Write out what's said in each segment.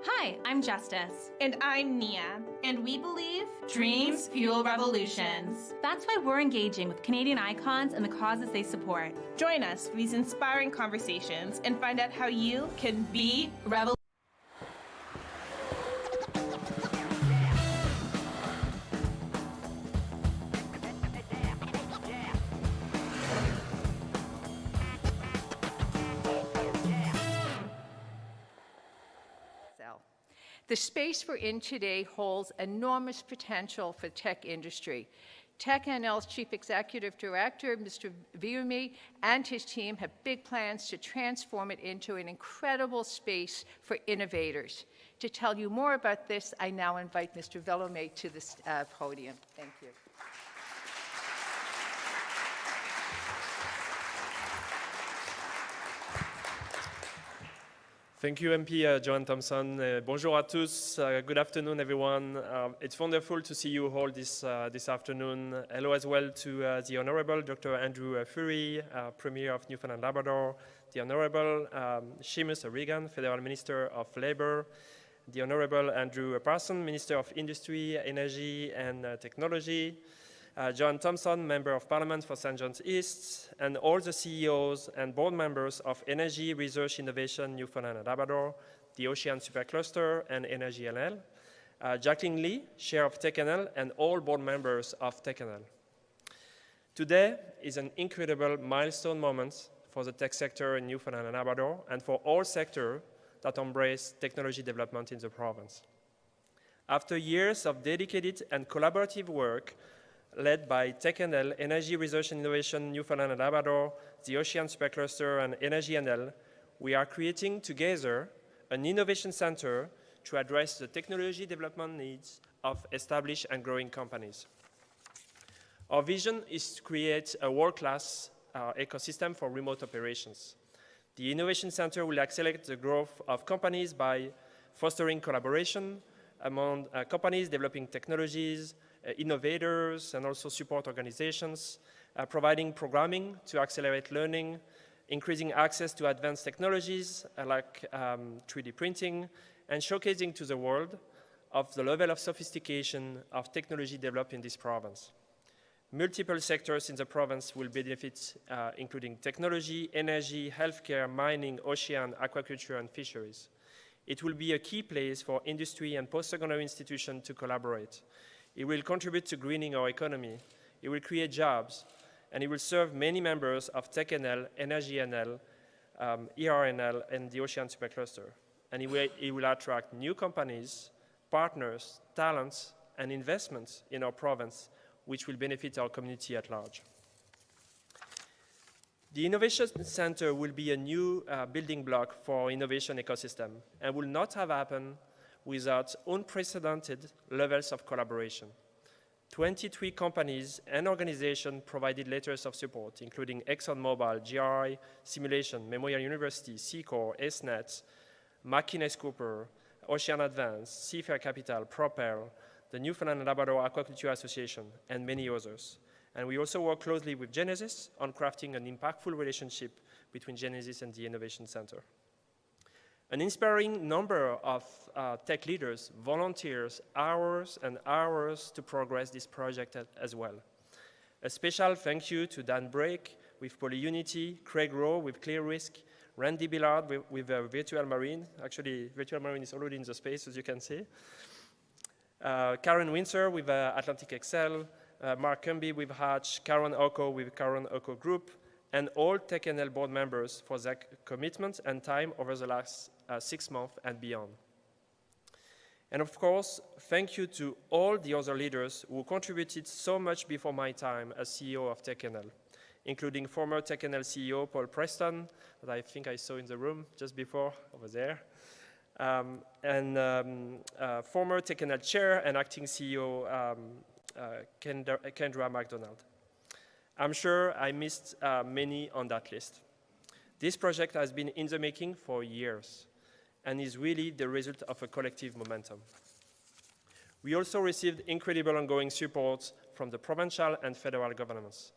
Hi, I'm Justice. And I'm Nia, and we believe Dreams fuel revolutions. That's why we're engaging with Canadian icons and the causes they support. Join us for these inspiring conversations and find out how you can be revolutionary. The space we're in today holds enormous potential for the tech industry. TechNL's Chief Executive Director, Mr. Virumi, and his team have big plans to transform it into an incredible space for innovators. To tell you more about this, I now invite Mr. Villome to the podium. Thank you. Thank you, MP Joanne Thompson. Bonjour à tous. Good afternoon, everyone. It's wonderful to see you all this afternoon. Hello as well to the Honorable Dr. Andrew Furey, Premier of Newfoundland Labrador, the Honorable Seamus O'Regan, Federal Minister of Labour, the Honorable Andrew Parson, Minister of Industry, Energy and Technology, Joanne Thompson, Member of Parliament for St. John's East, and all the CEOs and board members of Energy, Research, Innovation, Newfoundland and Labrador, the Ocean Supercluster, and Energy NL, Jacqueline Lee, Chair of TechNL, and all board members of TechNL. Today is an incredible milestone moment for the tech sector in Newfoundland and Labrador, and for all sectors that embrace technology development in the province. After years of dedicated and collaborative work, led by TechNL, Energy Research and Innovation, Newfoundland and Labrador, the Ocean Supercluster, and Energy NL, we are creating together an innovation center to address the technology development needs of established and growing companies. Our vision is to create a world-class ecosystem for remote operations. The Innovation Center will accelerate the growth of companies by fostering collaboration among companies developing technologies, innovators, and also support organizations, providing programming to accelerate learning, increasing access to advanced technologies like 3D printing, and showcasing to the world of the level of sophistication of technology developed in this province. Multiple sectors in the province will benefit, including technology, energy, healthcare, mining, ocean, aquaculture, and fisheries. It will be a key place for industry and post-secondary institutions to collaborate. It will contribute to greening our economy. It will create jobs, and it will serve many members of TechNL, Energy NL, ERNL, and the Ocean Supercluster. And it will attract new companies, partners, talents, and investments in our province, which will benefit our community at large. The Innovation Center will be a new building block for our innovation ecosystem and will not have happened without unprecedented levels of collaboration. 23 companies and organizations provided letters of support, including ExxonMobil, GRI Simulation, Memorial University, Seacor, SNET, McInnes Cooper, Ocean Advance, Seafair Capital, Propel, the Newfoundland and Labrador Aquaculture Association, and many others. And we also work closely with Genesis on crafting an impactful relationship between Genesis and the Innovation Center. An inspiring number of tech leaders, volunteers, hours and hours to progress this project as well. A special thank you to Dan Brake with PolyUnity, Craig Rowe with ClearRisk, Randy Billard with Virtual Marine. Actually, Virtual Marine is already in the space, as you can see. Karen Windsor with Atlantic Excel, Mark Cumby with Hatch, Karen Oko with Karen Oko Group, and all TechNL board members for their commitment and time over the last 6 months and beyond. And of course, thank you to all the other leaders who contributed so much before my time as CEO of TechNL, including former TechNL CEO Paul Preston, that I think I saw in the room just before, over there, and former TechNL Chair and Acting CEO Kendra MacDonald. I'm sure I missed many on that list. This project has been in the making for years and is really the result of a collective momentum. We also received incredible ongoing support from the provincial and federal governments.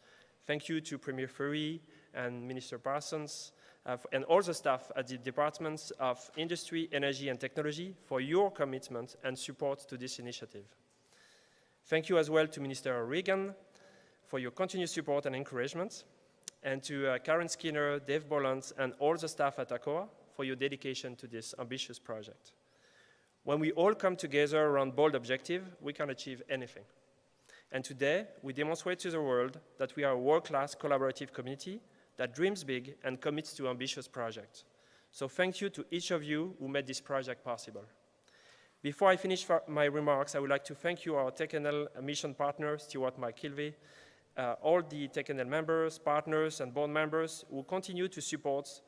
Thank you to Premier Furey and Minister Parsons and all the staff at the Departments of Industry, Energy and Technology for your commitment and support to this initiative. Thank you as well to Minister O'Regan for your continued support and encouragement, and to Karen Skinner, Dave Bolland, and all the staff at ACOA for your dedication to this ambitious project. When we all come together around bold objectives, we can achieve anything. And today, we demonstrate to the world that we are a world-class collaborative community that dreams big and commits to ambitious projects. So thank you to each of you who made this project possible. Before I finish my remarks, I would like to thank you, our TechNL mission partner, Stuart McKilvey, all the TechNL members, partners, and board members who continue to support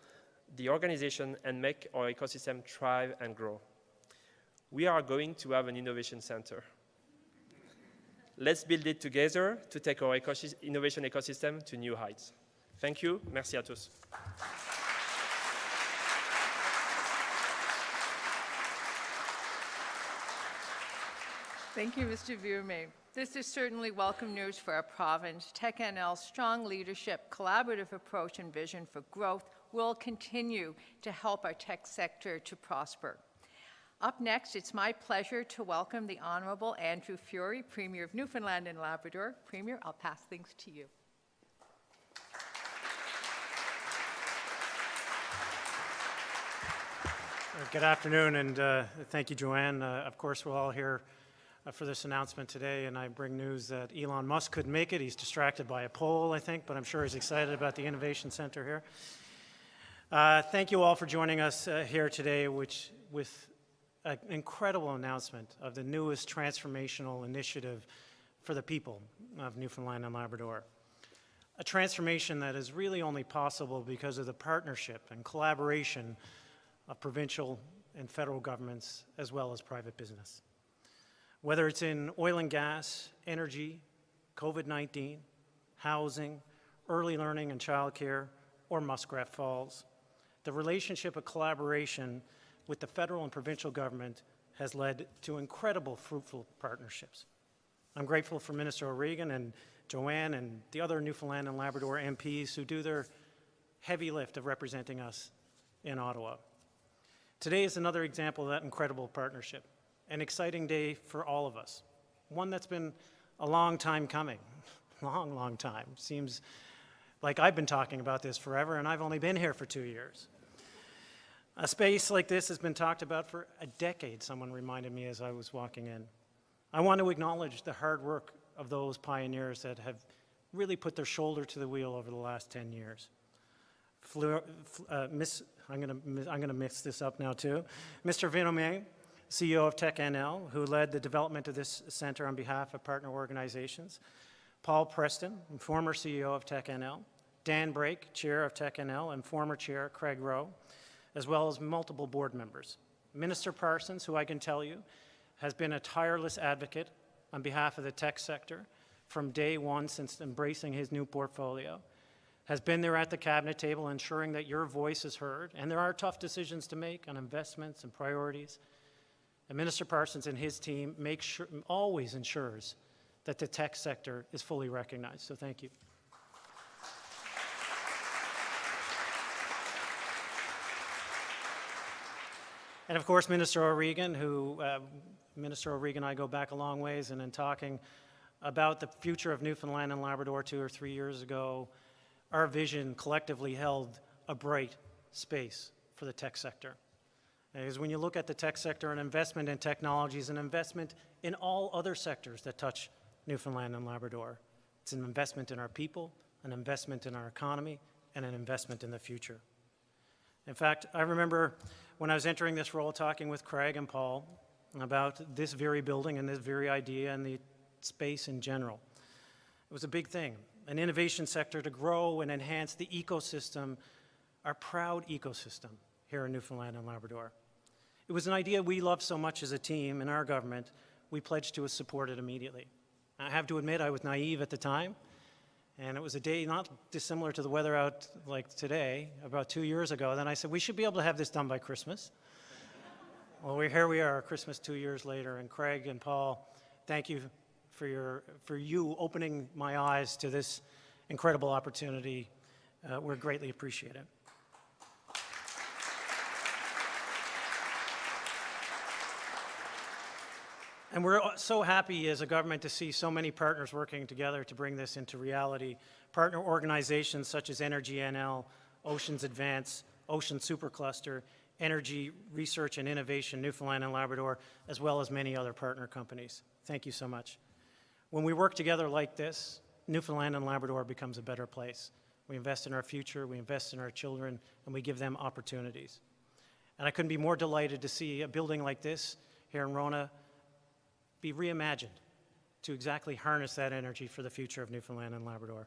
the organization and make our ecosystem thrive and grow. We are going to have an innovation center. Let's build it together to take our innovation ecosystem to new heights. Thank you. Merci à tous. Thank you, Mr. Vuillemin. This is certainly welcome news for our province. TechNL's strong leadership, collaborative approach, and vision for growth will continue to help our tech sector to prosper. Up next, it's my pleasure to welcome the Honourable Andrew Furey, Premier of Newfoundland and Labrador. Premier, I'll pass things to you. Good afternoon, and thank you, Joanne. Of course, we're all here for this announcement today, and I bring news that Elon Musk couldn't make it. He's distracted by a poll, I think, but I'm sure he's excited about the Innovation Center here. Thank you all for joining us here today, with an incredible announcement of the newest transformational initiative for the people of Newfoundland and Labrador. A transformation that is really only possible because of the partnership and collaboration of provincial and federal governments, as well as private business. Whether it's in oil and gas, energy, COVID-19, housing, early learning and childcare, or Muskrat Falls, the relationship of collaboration with the federal and provincial government has led to incredible fruitful partnerships. I'm grateful for Minister O'Regan and Joanne and the other Newfoundland and Labrador MPs who do their heavy lift of representing us in Ottawa. Today is another example of that incredible partnership. An exciting day for all of us. One that's been a long time coming. Long time. Seems like I've been talking about this forever and I've only been here for 2 years. A space like this has been talked about for a decade, someone reminded me as I was walking in. I want to acknowledge the hard work of those pioneers that have really put their shoulder to the wheel over the last 10 years. I'm going to mix this up now too. Mr. Vuillemin, CEO of TechNL, who led the development of this center on behalf of partner organizations. Paul Preston, former CEO of TechNL. Dan Brake, chair of TechNL, and former chair Craig Rowe, as well as multiple board members. Minister Parsons, who I can tell you has been a tireless advocate on behalf of the tech sector from day one since embracing his new portfolio, has been there at the cabinet table ensuring that your voice is heard, and there are tough decisions to make on investments and priorities. And Minister Parsons and his team always ensures that the tech sector is fully recognized. So thank you. And of course, Minister O'Regan, Minister O'Regan and I go back a long ways, and in talking about the future of Newfoundland and Labrador 2 or 3 years ago, our vision collectively held a bright space for the tech sector. Because when you look at the tech sector, an investment in technology is an investment in all other sectors that touch Newfoundland and Labrador. It's an investment in our people, an investment in our economy, and an investment in the future. In fact, I remember when I was entering this role talking with Craig and Paul about this very building and this very idea and the space in general. It was a big thing, an innovation sector to grow and enhance the ecosystem, our proud ecosystem here in Newfoundland and Labrador. It was an idea we loved so much as a team in our government, we pledged to support it immediately. I have to admit I was naive at the time, and it was a day not dissimilar to the weather out like today, about 2 years ago. Then I said, we should be able to have this done by Christmas. Well, here we are, Christmas 2 years later, and Craig and Paul, thank you for you opening my eyes to this incredible opportunity. We're greatly appreciated. And we're so happy as a government to see so many partners working together to bring this into reality. Partner organizations such as Energy NL, Oceans Advance, Ocean Supercluster, Energy Research and Innovation, Newfoundland and Labrador, as well as many other partner companies. Thank you so much. When we work together like this, Newfoundland and Labrador becomes a better place. We invest in our future, we invest in our children, and we give them opportunities. And I couldn't be more delighted to see a building like this here in Rona be reimagined to exactly harness that energy for the future of Newfoundland and Labrador.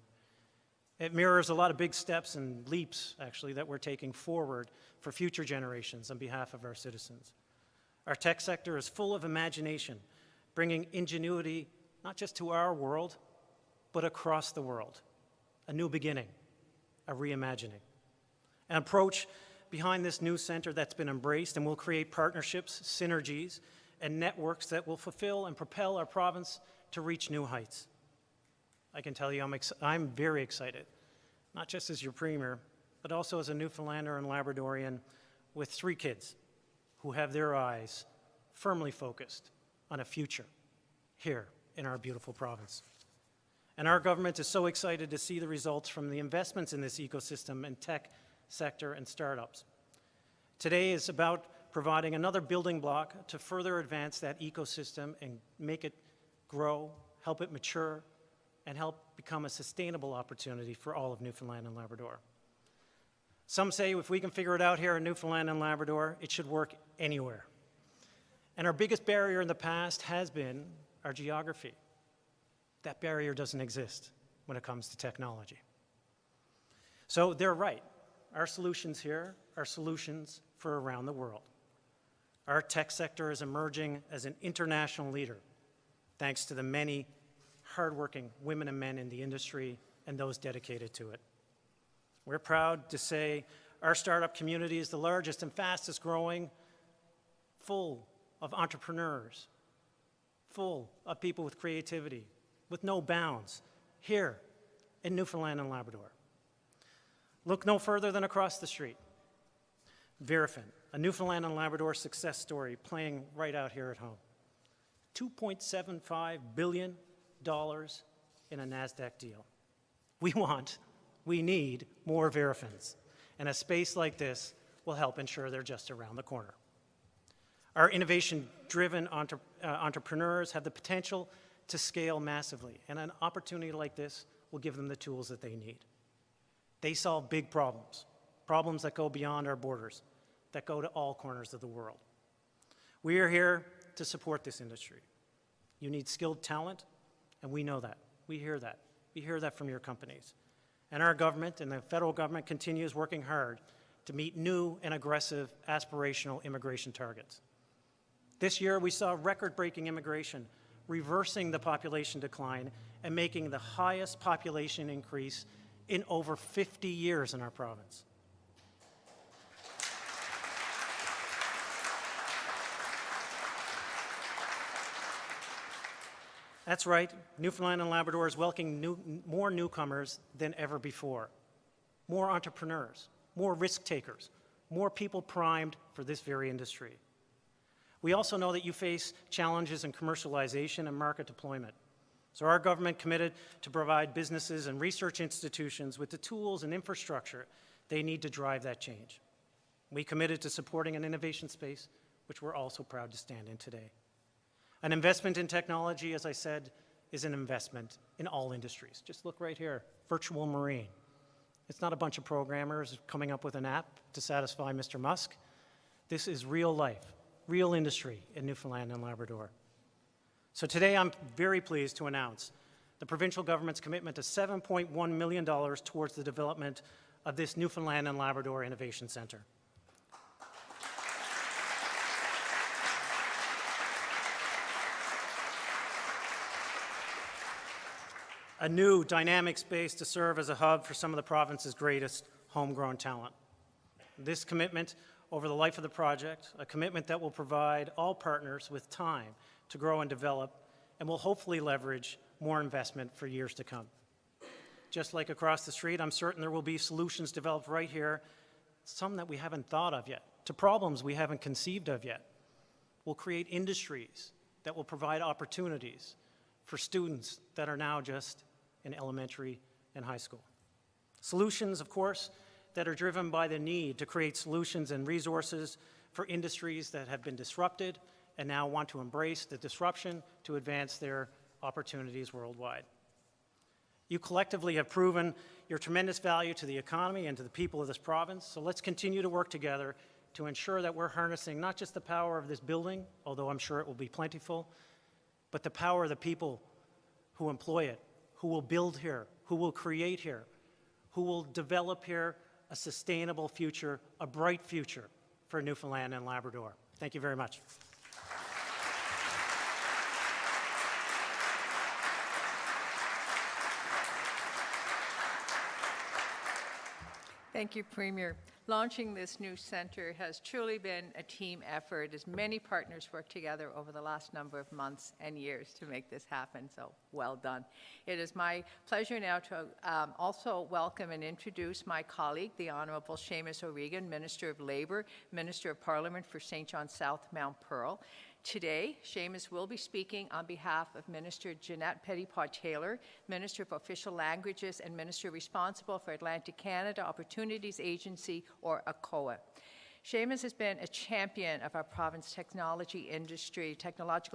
It mirrors a lot of big steps and leaps, actually, that we're taking forward for future generations on behalf of our citizens. Our tech sector is full of imagination, bringing ingenuity not just to our world, but across the world. A new beginning, a reimagining. An approach behind this new center that's been embraced and will create partnerships, synergies, and networks that will fulfill and propel our province to reach new heights. I can tell you I'm very excited, not just as your Premier, but also as a Newfoundlander and Labradorian with 3 kids who have their eyes firmly focused on a future here in our beautiful province. And our government is so excited to see the results from the investments in this ecosystem and tech sector and startups. Today is about providing another building block to further advance that ecosystem and make it grow, help it mature, and help become a sustainable opportunity for all of Newfoundland and Labrador. Some say if we can figure it out here in Newfoundland and Labrador, it should work anywhere. And our biggest barrier in the past has been our geography. That barrier doesn't exist when it comes to technology. So they're right. Our solutions here are solutions for around the world. Our tech sector is emerging as an international leader, thanks to the many hardworking women and men in the industry and those dedicated to it. We're proud to say our startup community is the largest and fastest growing, full of entrepreneurs, full of people with creativity, with no bounds, here in Newfoundland and Labrador. Look no further than across the street. Verafin, a Newfoundland and Labrador success story playing right out here at home. $2.75 billion in a NASDAQ deal. We need more Verafins, and a space like this will help ensure they're just around the corner. Our innovation-driven entrepreneurs have the potential to scale massively, and an opportunity like this will give them the tools that they need. They solve big problems, problems that go beyond our borders, that go to all corners of the world. We are here to support this industry. You need skilled talent, and we know that. We hear that. We hear that from your companies. And our government and the federal government continues working hard to meet new and aggressive aspirational immigration targets. This year, we saw record-breaking immigration, reversing the population decline and making the highest population increase in over 50 years in our province. That's right, Newfoundland and Labrador is welcoming more newcomers than ever before. More entrepreneurs, more risk takers, more people primed for this very industry. We also know that you face challenges in commercialization and market deployment. So our government committed to provide businesses and research institutions with the tools and infrastructure they need to drive that change. We committed to supporting an innovation space, which we're also proud to stand in today. An investment in technology, as I said, is an investment in all industries. Just look right here, Virtual Marine. It's not a bunch of programmers coming up with an app to satisfy Mr. Musk. This is real life, real industry in Newfoundland and Labrador. So today I'm very pleased to announce the provincial government's commitment to $7.1 million towards the development of this Newfoundland and Labrador Innovation Centre. A new dynamic space to serve as a hub for some of the province's greatest homegrown talent. This commitment over the life of the project, a commitment that will provide all partners with time to grow and develop, and will hopefully leverage more investment for years to come. Just like across the street, I'm certain there will be solutions developed right here, some that we haven't thought of yet, to problems we haven't conceived of yet. We'll create industries that will provide opportunities for students that are now just in elementary and high school. Solutions, of course, that are driven by the need to create solutions and resources for industries that have been disrupted and now want to embrace the disruption to advance their opportunities worldwide. You collectively have proven your tremendous value to the economy and to the people of this province, so let's continue to work together to ensure that we're harnessing not just the power of this building, although I'm sure it will be plentiful, but the power of the people who employ it, who will build here, who will create here, who will develop here a sustainable future, a bright future for Newfoundland and Labrador. Thank you very much. Thank you, Premier. Launching this new centre has truly been a team effort as many partners worked together over the last number of months and years to make this happen, so well done. It is my pleasure now to also welcome and introduce my colleague, the Honourable Seamus O'Regan, Minister of Labour, Minister of Parliament for St. John South, Mount Pearl. Today, Seamus will be speaking on behalf of Minister Jeanette Petitpas-Taylor, Minister of Official Languages and Minister responsible for Atlantic Canada Opportunities Agency, or ACOA. Seamus has been a champion of our province's technological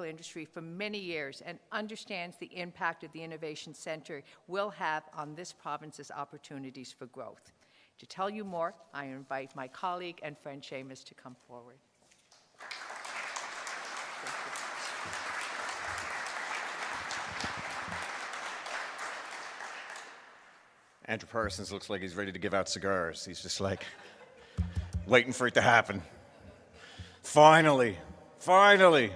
industry for many years and understands the impact of the Innovation Centre will have on this province's opportunities for growth. To tell you more, I invite my colleague and friend Seamus to come forward. Andrew Parsons looks like he's ready to give out cigars. He's just like waiting for it to happen. Finally, finally.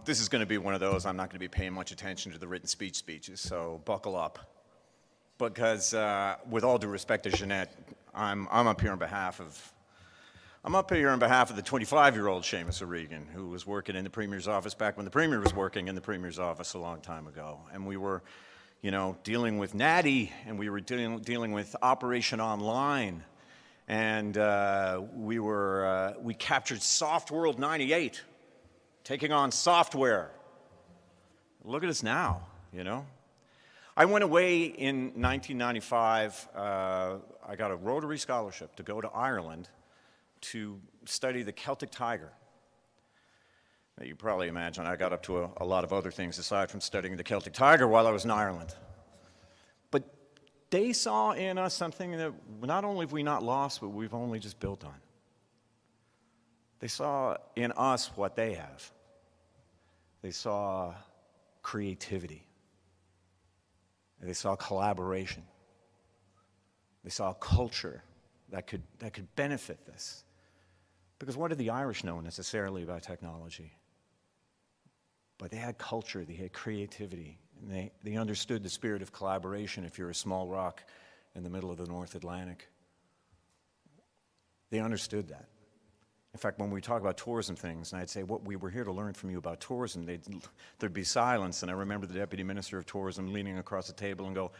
This is going to be one of those I'm not going to be paying much attention to the written speeches, so buckle up. Because with all due respect to Jeanette, I'm up here on behalf of the 25-year-old Seamus O'Regan, who was working in the Premier's office back when the Premier was working in the Premier's office a long time ago. And we were, dealing with Natty, and we were dealing with Operation Online, and we captured SoftWorld 98, taking on software. Look at us now, I went away in 1995. I got a Rotary scholarship to go to Ireland to study the Celtic tiger. Now, you probably imagine I got up to a lot of other things aside from studying the Celtic tiger while I was in Ireland. But they saw in us something that not only have we not lost, but we've only just built on. They saw in us what they have. They saw creativity. They saw collaboration. They saw a culture that could benefit this. Because what did the Irish know necessarily about technology? But they had culture, they had creativity, and they understood the spirit of collaboration if you're a small rock in the middle of the North Atlantic. They understood that. In fact, when we talk about tourism things, and I'd say, we were here to learn from you about tourism, there'd be silence, and I remember the Deputy Minister of Tourism leaning across the table and go,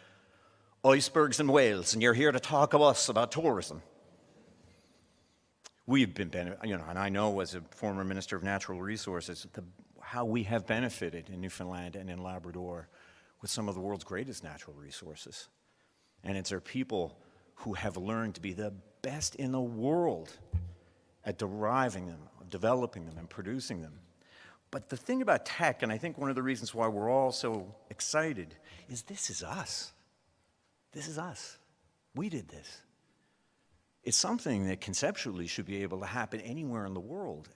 "Icebergs in Wales, and you're here to talk to us about tourism." We've been, and I know as a former Minister of Natural Resources, how we have benefited in Newfoundland and in Labrador with some of the world's greatest natural resources. And it's our people who have learned to be the best in the world at deriving them, developing them, and producing them. But the thing about tech, and I think one of the reasons why we're all so excited, is this is us. This is us. We did this. It's something that conceptually should be able to happen anywhere in the world,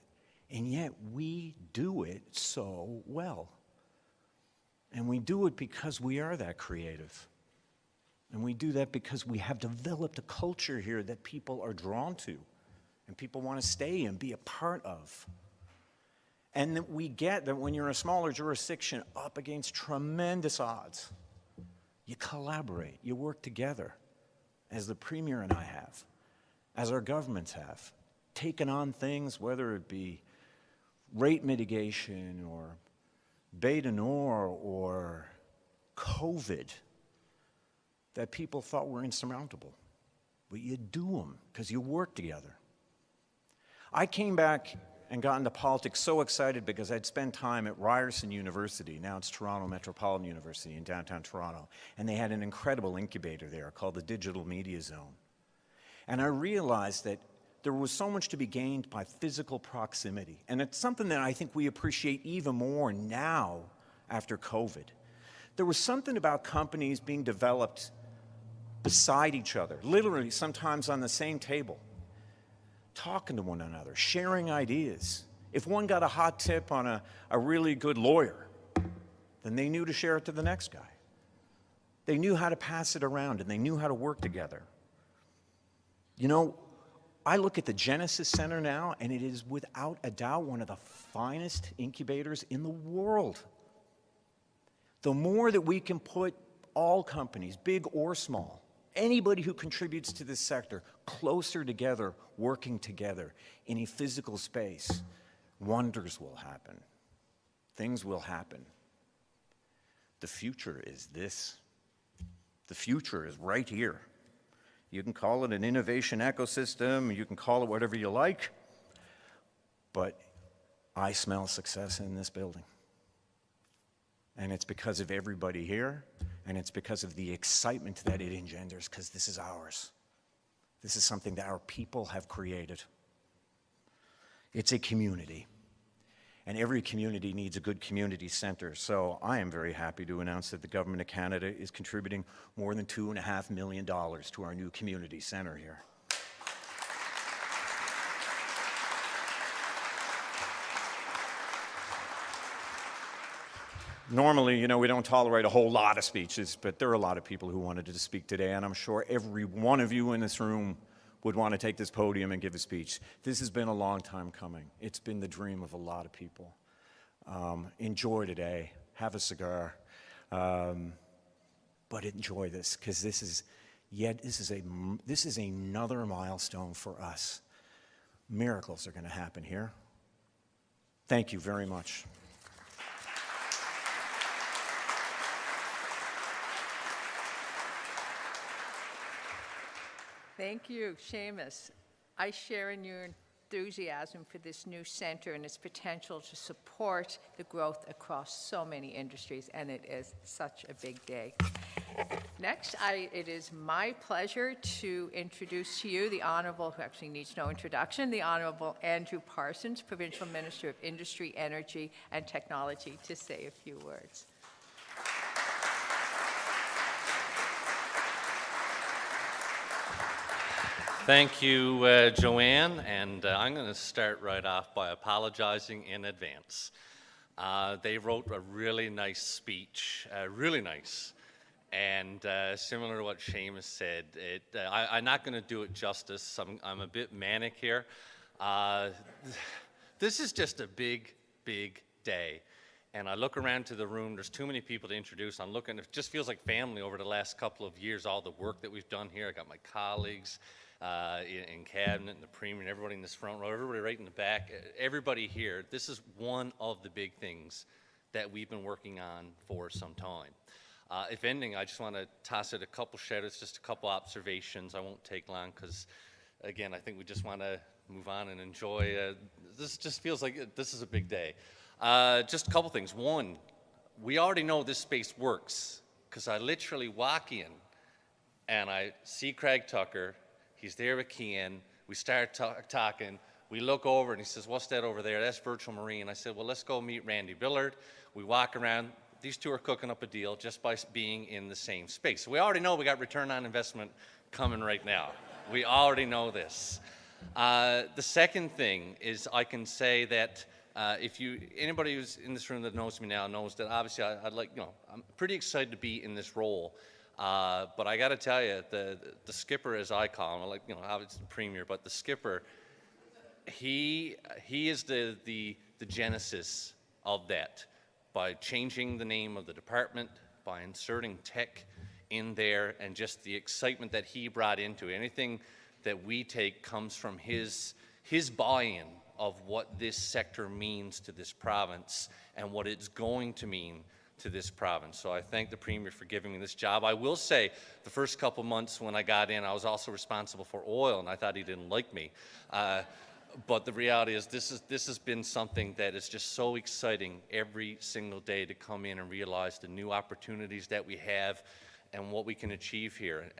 and yet we do it so well. And we do it because we are that creative. And we do that because we have developed a culture here that people are drawn to, and people want to stay and be a part of. And that we get that when you're a smaller jurisdiction up against tremendous odds, you collaborate, you work together, as the Premier and I have, as our governments have, taken on things, whether it be rate mitigation or Bay du Nord or COVID, that people thought were insurmountable. But you do them because you work together. I came back and got into politics so excited because I'd spent time at Ryerson University, now it's Toronto Metropolitan University in downtown Toronto, and they had an incredible incubator there called the Digital Media Zone. And I realized that there was so much to be gained by physical proximity, and it's something that I think we appreciate even more now after COVID. There was something about companies being developed beside each other, literally sometimes on the same table, talking to one another, sharing ideas. If one got a hot tip on a really good lawyer, then they knew to share it to the next guy. They knew how to pass it around, and they knew how to work together. You know, I look at the Genesis Center now, and it is without a doubt one of the finest incubators in the world. The more that we can put all companies, big or small, anybody who contributes to this sector, closer together, working together in a physical space, wonders will happen. Things will happen. The future is this. The future is right here. You can call it an innovation ecosystem, you can call it whatever you like, but I smell success in this building. And it's because of everybody here, and it's because of the excitement that it engenders, because this is ours. This is something that our people have created. It's a community, and every community needs a good community center. So I am very happy to announce that the Government of Canada is contributing more than $2.5 million to our new community center here. Normally, you know, we don't tolerate a whole lot of speeches, but there are a lot of people who wanted to speak today, and I'm sure every one of you in this room would want to take this podium and give a speech. This has been a long time coming. It's been the dream of a lot of people. Enjoy today. Have a cigar. But enjoy this, because this is another milestone for us. Miracles are going to happen here. Thank you very much. Thank you, Seamus. I share in your enthusiasm for this new center and its potential to support the growth across so many industries, and it is such a big day. Next, it is my pleasure to introduce to you the Honourable, who actually needs no introduction, the Honourable Andrew Parsons, Provincial Minister of Industry, Energy and Technology, to say a few words. Thank you, Joanne, and I'm going to start right off by apologizing in advance. They wrote a really nice speech, really nice, and similar to what Seamus said, I'm not going to do it justice. I'm a bit manic here. This is just a big, big day. And I look around to the room, there's too many people to introduce. I'm looking, it just feels like family over the last couple of years, all the work that we've done here. I got my colleagues in cabinet and the premier and everybody in this front row, everybody right in the back, everybody here. This is one of the big things that we've been working on for some time. If anything, I just want to toss it a couple shout-outs, just a couple observations. I won't take long because, again, I think we just want to move on and enjoy. This just feels like this is a big day. Just a couple things. One, we already know this space works because I literally walk in and I see Craig Tucker. He's there with Kian. We start talking. We look over and he says, "What's that over there?" "That's Virtual Marine." I said, "Well, let's go meet Randy Billard." We walk around. These two are cooking up a deal just by being in the same space. So we already know we got return on investment coming right now. We already know this. The second thing is I can say that anybody who's in this room that knows me now knows that obviously I'm pretty excited to be in this role. But I got to tell you, the skipper, as I call him, obviously the premier, but the skipper, he is the genesis of that. By changing the name of the department, by inserting tech in there, and just the excitement that he brought into it. Anything that we take comes from his buy-in of what this sector means to this province and what it's going to mean to this province. So I thank the Premier for giving me this job. I will say the first couple months when I got in, I was also responsible for oil, and I thought he didn't like me. But the reality is this has been something that is just so exciting every single day to come in and realize the new opportunities that we have and what we can achieve here.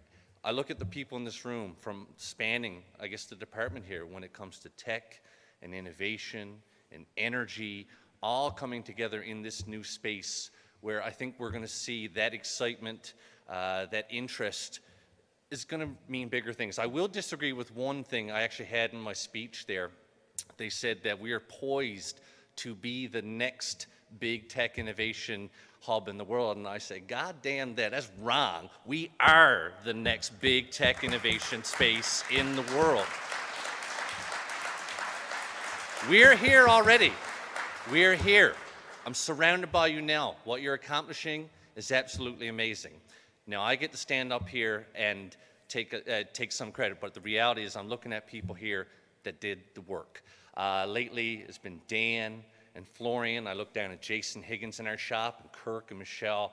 I look at the people in this room from spanning, I guess, the department here when it comes to tech and innovation and energy, all coming together in this new space where I think we're going to see that excitement, that interest is going to mean bigger things. I will disagree with one thing I actually had in my speech there. They said that we are poised to be the next big tech innovation hub in the world, and I say, God damn that's wrong. We are the next big tech innovation space in the world. We're here already. We're here. I'm surrounded by you now. What you're accomplishing is absolutely amazing. Now, I get to stand up here and take some credit, but the reality is I'm looking at people here that did the work. Lately, it's been Dan and Florian. I look down at Jason Higgins in our shop, and Kirk and Michelle.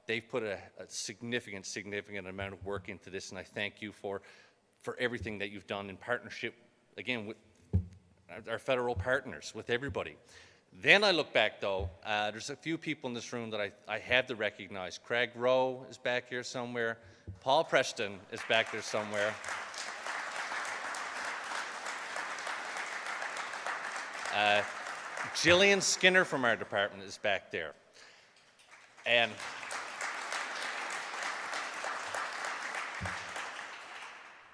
They've put a significant amount of work into this, and I thank you for everything that you've done in partnership, again, with our federal partners, with everybody. Then I look back, though, there's a few people in this room that I have to recognize. Craig Rowe is back here somewhere. Paul Preston is back there somewhere. Jillian Skinner from our department is back there. And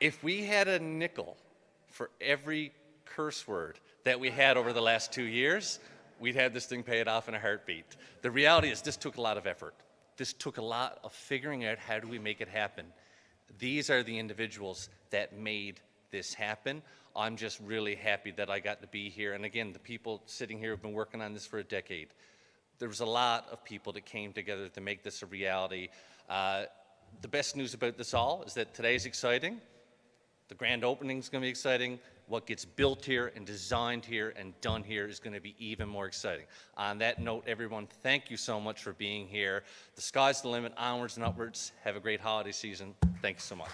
if we had a nickel for every curse word that we had over the last 2 years, we'd have this thing paid off in a heartbeat. The reality is this took a lot of effort. This took a lot of figuring out how do we make it happen. These are the individuals that made this happen. I'm just really happy that I got to be here. And again, the people sitting here have been working on this for a decade. There was a lot of people that came together to make this a reality. The best news about this all is that today's exciting. The grand opening is going to be exciting. What gets built here and designed here and done here is going to be even more exciting. On that note, everyone, thank you so much for being here. The sky's the limit, onwards and upwards. Have a great holiday season. Thank you so much.